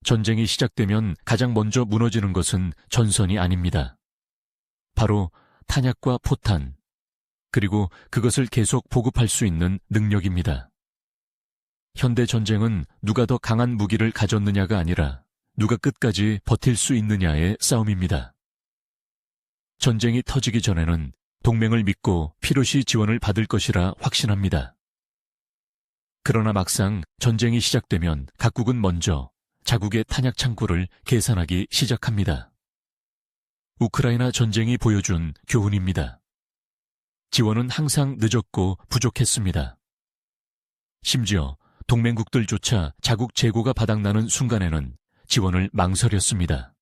전쟁이 시작되면 가장 먼저 무너지는 것은 전선이 아닙니다. 바로 탄약과 포탄, 그리고 그것을 계속 보급할 수 있는 능력입니다. 현대 전쟁은 누가 더 강한 무기를 가졌느냐가 아니라 누가 끝까지 버틸 수 있느냐의 싸움입니다. 전쟁이 터지기 전에는 동맹을 믿고 필요시 지원을 받을 것이라 확신합니다. 그러나 막상 전쟁이 시작되면 각국은 먼저 자국의 탄약 창고를 계산하기 시작합니다. 우크라이나 전쟁이 보여준 교훈입니다. 지원은 항상 늦었고 부족했습니다. 심지어 동맹국들조차 자국 재고가 바닥나는 순간에는 지원을 망설였습니다.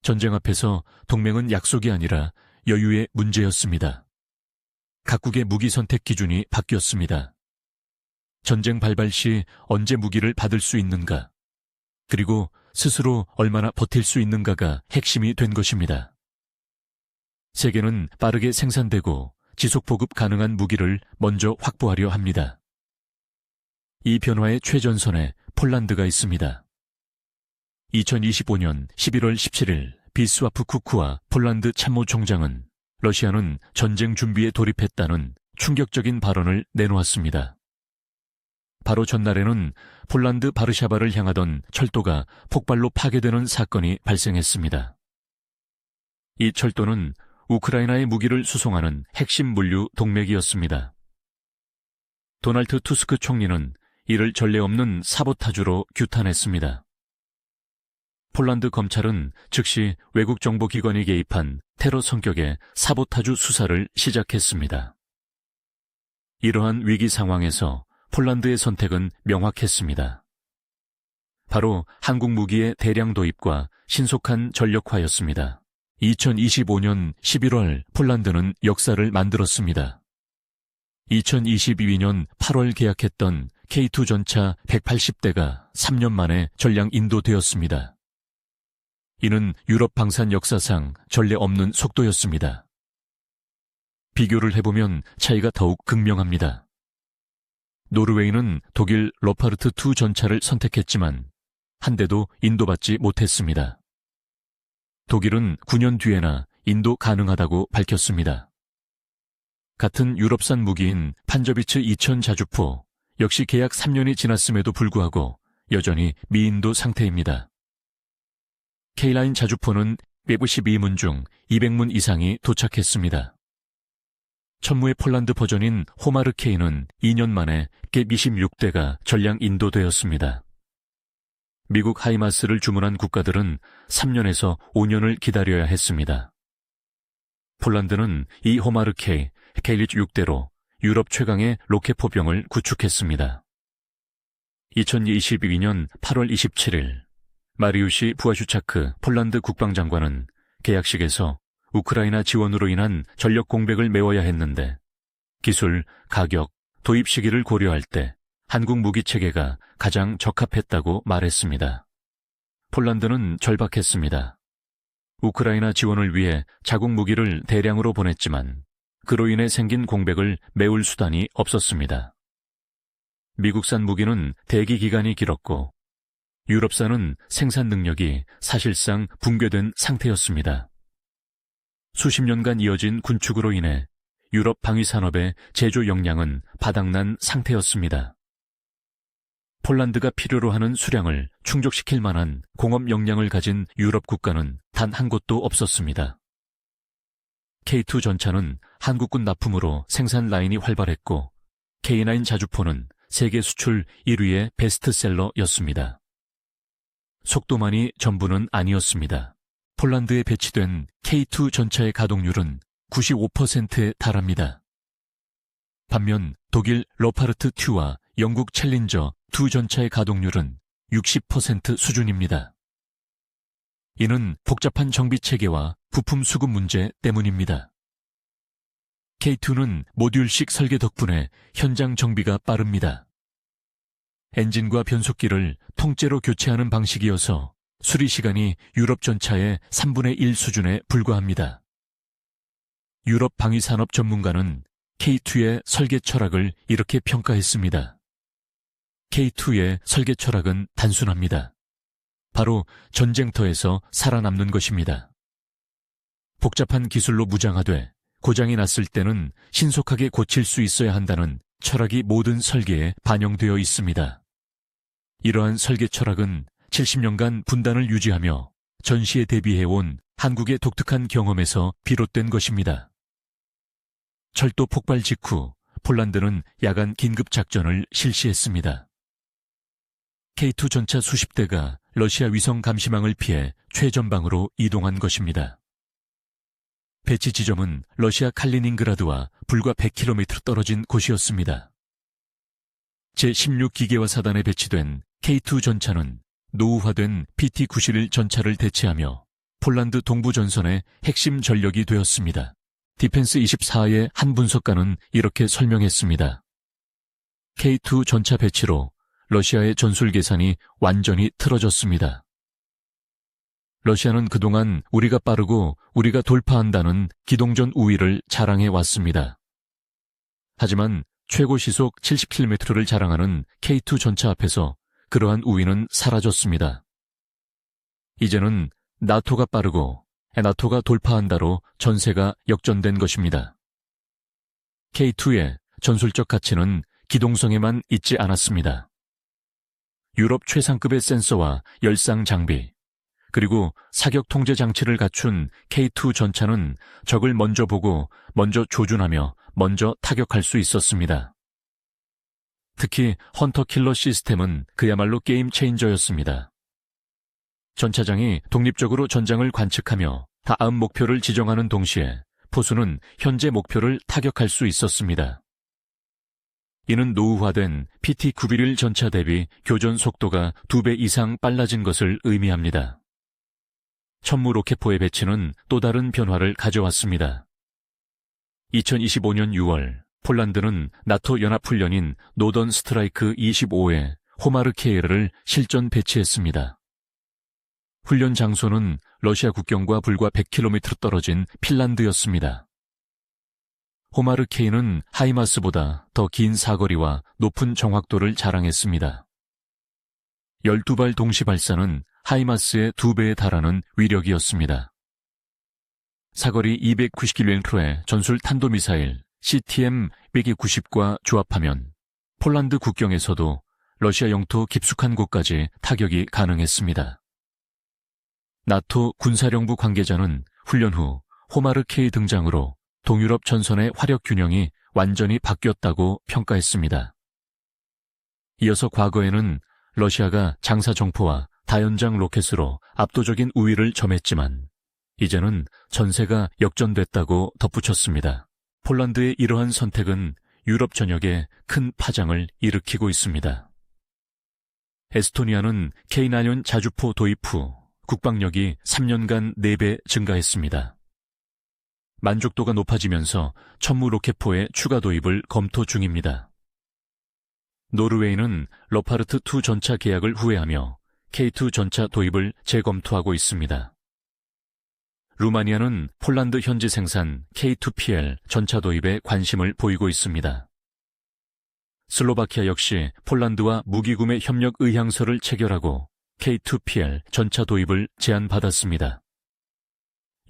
전쟁 앞에서 동맹은 약속이 아니라 여유의 문제였습니다. 각국의 무기 선택 기준이 바뀌었습니다. 전쟁 발발 시 언제 무기를 받을 수 있는가, 그리고 스스로 얼마나 버틸 수 있는가가 핵심이 된 것입니다. 세계는 빠르게 생산되고 지속 보급 가능한 무기를 먼저 확보하려 합니다. 이 변화의 최전선에 폴란드가 있습니다. 2025년 11월 17일 비스와프 쿠크와 폴란드 참모총장은 러시아는 전쟁 준비에 돌입했다는 충격적인 발언을 내놓았습니다. 바로 전날에는 폴란드 바르샤바를 향하던 철도가 폭발로 파괴되는 사건이 발생했습니다. 이 철도는 우크라이나의 무기를 수송하는 핵심 물류 동맥이었습니다. 도널드 투스크 총리는 이를 전례 없는 사보타주로 규탄했습니다. 폴란드 검찰은 즉시 외국 정보기관이 개입한 테러 성격의 사보타주 수사를 시작했습니다. 이러한 위기 상황에서 폴란드의 선택은 명확했습니다. 바로 한국 무기의 대량 도입과 신속한 전력화였습니다. 2025년 11월 폴란드는 역사를 만들었습니다. 2022년 8월 계약했던 K2 전차 180대가 3년 만에 전량 인도되었습니다. 이는 유럽 방산 역사상 전례 없는 속도였습니다. 비교를 해보면 차이가 더욱 극명합니다. 노르웨이는 독일 로파르트 2 전차를 선택했지만 한 대도 인도받지 못했습니다. 독일은 9년 뒤에나 인도 가능하다고 밝혔습니다. 같은 유럽산 무기인 판저비츠 2000 자주포 역시 계약 3년이 지났음에도 불구하고 여전히 미인도 상태입니다. K라인 자주포는 152문 중 200문 이상이 도착했습니다. 천무의 폴란드 버전인 호마르 K는 2년 만에 깹 26대가 전량 인도되었습니다. 미국 하이마스를 주문한 국가들은 3년에서 5년을 기다려야 했습니다. 폴란드는 이 호마르 K, K리츠 6대로 유럽 최강의 로켓 포병을 구축했습니다. 2022년 8월 27일 마리우시 부아슈차크 폴란드 국방장관은 계약식에서 우크라이나 지원으로 인한 전력 공백을 메워야 했는데 기술, 가격, 도입 시기를 고려할 때 한국 무기 체계가 가장 적합했다고 말했습니다. 폴란드는 절박했습니다. 우크라이나 지원을 위해 자국 무기를 대량으로 보냈지만 그로 인해 생긴 공백을 메울 수단이 없었습니다. 미국산 무기는 대기 기간이 길었고 유럽산은 생산 능력이 사실상 붕괴된 상태였습니다. 수십 년간 이어진 군축으로 인해 유럽 방위산업의 제조 역량은 바닥난 상태였습니다. 폴란드가 필요로 하는 수량을 충족시킬 만한 공업 역량을 가진 유럽 국가는 단 한 곳도 없었습니다. K2 전차는 한국군 납품으로 생산 라인이 활발했고 K9 자주포는 세계 수출 1위의 베스트셀러였습니다. 속도만이 전부는 아니었습니다. 폴란드에 배치된 K2 전차의 가동률은 95%에 달합니다. 반면 독일 로파르트 2와 영국 챌린저 2 전차의 가동률은 60% 수준입니다. 이는 복잡한 정비 체계와 부품 수급 문제 때문입니다. K2는 모듈식 설계 덕분에 현장 정비가 빠릅니다. 엔진과 변속기를 통째로 교체하는 방식이어서 수리 시간이 유럽 전차의 3분의 1 수준에 불과합니다. 유럽 방위산업 전문가는 K2의 설계 철학을 이렇게 평가했습니다. K2의 설계 철학은 단순합니다. 바로 전쟁터에서 살아남는 것입니다. 복잡한 기술로 무장하되 고장이 났을 때는 신속하게 고칠 수 있어야 한다는 철학이 모든 설계에 반영되어 있습니다. 이러한 설계 철학은 70년간 분단을 유지하며 전시에 대비해온 한국의 독특한 경험에서 비롯된 것입니다. 철도 폭발 직후 폴란드는 야간 긴급작전을 실시했습니다. K2 전차 수십 대가 러시아 위성 감시망을 피해 최전방으로 이동한 것입니다. 배치 지점은 러시아 칼리닝그라드와 불과 100km 떨어진 곳이었습니다. 제16기계화 사단에 배치된 K2 전차는 노후화된 PT-91 전차를 대체하며 폴란드 동부 전선의 핵심 전력이 되었습니다. 디펜스24의 한 분석가는 이렇게 설명했습니다. K2 전차 배치로 러시아의 전술 계산이 완전히 틀어졌습니다. 러시아는 그동안 우리가 빠르고 우리가 돌파한다는 기동전 우위를 자랑해 왔습니다. 하지만 최고 시속 70km를 자랑하는 K2 전차 앞에서 그러한 우위는 사라졌습니다. 이제는 나토가 빠르고 나토가 돌파한다로 전세가 역전된 것입니다. K2의 전술적 가치는 기동성에만 있지 않았습니다. 유럽 최상급의 센서와 열상 장비, 그리고 사격 통제 장치를 갖춘 K2 전차는 적을 먼저 보고 먼저 조준하며 먼저 타격할 수 있었습니다. 특히 헌터 킬러 시스템은 그야말로 게임 체인저였습니다. 전차장이 독립적으로 전장을 관측하며 다음 목표를 지정하는 동시에 포수는 현재 목표를 타격할 수 있었습니다. 이는 노후화된 PT-91 전차 대비 교전 속도가 2배 이상 빨라진 것을 의미합니다. 천무 로켓포의 배치는 또 다른 변화를 가져왔습니다. 2025년 6월 폴란드는 나토 연합훈련인 노던 스트라이크 25에 호마르케이를 실전 배치했습니다. 훈련 장소는 러시아 국경과 불과 100km 떨어진 핀란드였습니다. 호마르케이는 하이마스보다 더 긴 사거리와 높은 정확도를 자랑했습니다. 12발 동시 발사는 하이마스의 2배에 달하는 위력이었습니다. 사거리 290km의 전술 탄도미사일 CTM-190과 조합하면 폴란드 국경에서도 러시아 영토 깊숙한 곳까지 타격이 가능했습니다. 나토 군사령부 관계자는 훈련 후 호마르케이 등장으로 동유럽 전선의 화력 균형이 완전히 바뀌었다고 평가했습니다. 이어서 과거에는 러시아가 장사 정포와 다연장 로켓으로 압도적인 우위를 점했지만 이제는 전세가 역전됐다고 덧붙였습니다. 폴란드의 이러한 선택은 유럽 전역에 큰 파장을 일으키고 있습니다. 에스토니아는 K9 자주포 도입 후 국방력이 3년간 4배 증가했습니다. 만족도가 높아지면서 천무 로켓포의 추가 도입을 검토 중입니다. 노르웨이는 러파르트2 전차 계약을 후회하며 K2 전차 도입을 재검토하고 있습니다. 루마니아는 폴란드 현지 생산 K2PL 전차 도입에 관심을 보이고 있습니다. 슬로바키아 역시 폴란드와 무기구매 협력 의향서를 체결하고 K2PL 전차 도입을 제안받았습니다.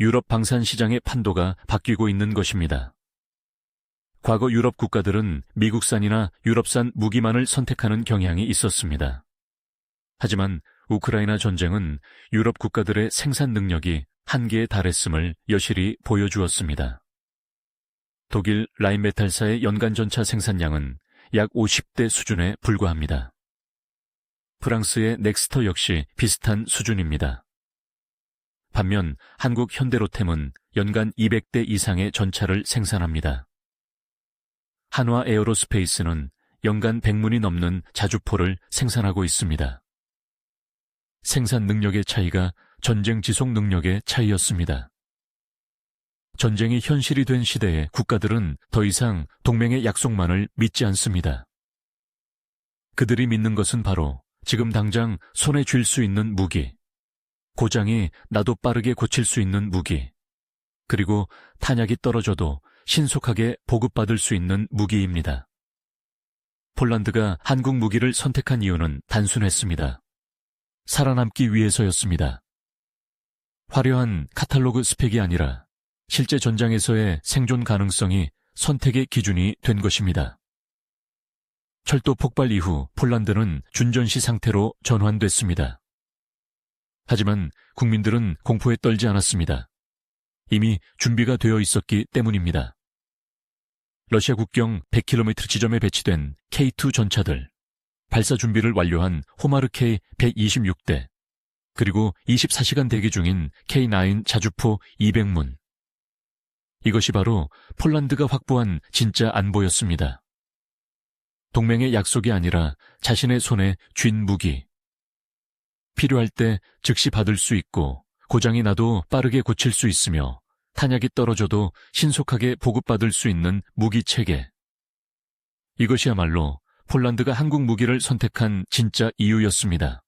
유럽 방산 시장의 판도가 바뀌고 있는 것입니다. 과거 유럽 국가들은 미국산이나 유럽산 무기만을 선택하는 경향이 있었습니다. 하지만 우크라이나 전쟁은 유럽 국가들의 생산 능력이 한계에 달했음을 여실히 보여주었습니다. 독일 라인메탈사의 연간 전차 생산량은 약 50대 수준에 불과합니다. 프랑스의 넥스터 역시 비슷한 수준입니다. 반면 한국 현대로템은 연간 200대 이상의 전차를 생산합니다. 한화 에어로스페이스는 연간 100문이 넘는 자주포를 생산하고 있습니다. 생산 능력의 차이가 전쟁 지속 능력의 차이였습니다. 전쟁이 현실이 된 시대에 국가들은 더 이상 동맹의 약속만을 믿지 않습니다. 그들이 믿는 것은 바로 지금 당장 손에 쥘 수 있는 무기, 고장이 나도 빠르게 고칠 수 있는 무기, 그리고 탄약이 떨어져도 신속하게 보급받을 수 있는 무기입니다. 폴란드가 한국 무기를 선택한 이유는 단순했습니다. 살아남기 위해서였습니다. 화려한 카탈로그 스펙이 아니라 실제 전장에서의 생존 가능성이 선택의 기준이 된 것입니다. 철도 폭발 이후 폴란드는 준전시 상태로 전환됐습니다. 하지만 국민들은 공포에 떨지 않았습니다. 이미 준비가 되어 있었기 때문입니다. 러시아 국경 100km 지점에 배치된 K2 전차들, 발사 준비를 완료한 호마르K 126대, 그리고 24시간 대기 중인 K9 자주포 200문. 이것이 바로 폴란드가 확보한 진짜 안보였습니다. 동맹의 약속이 아니라 자신의 손에 쥔 무기. 필요할 때 즉시 받을 수 있고 고장이 나도 빠르게 고칠 수 있으며 탄약이 떨어져도 신속하게 보급받을 수 있는 무기 체계. 이것이야말로 폴란드가 한국 무기를 선택한 진짜 이유였습니다.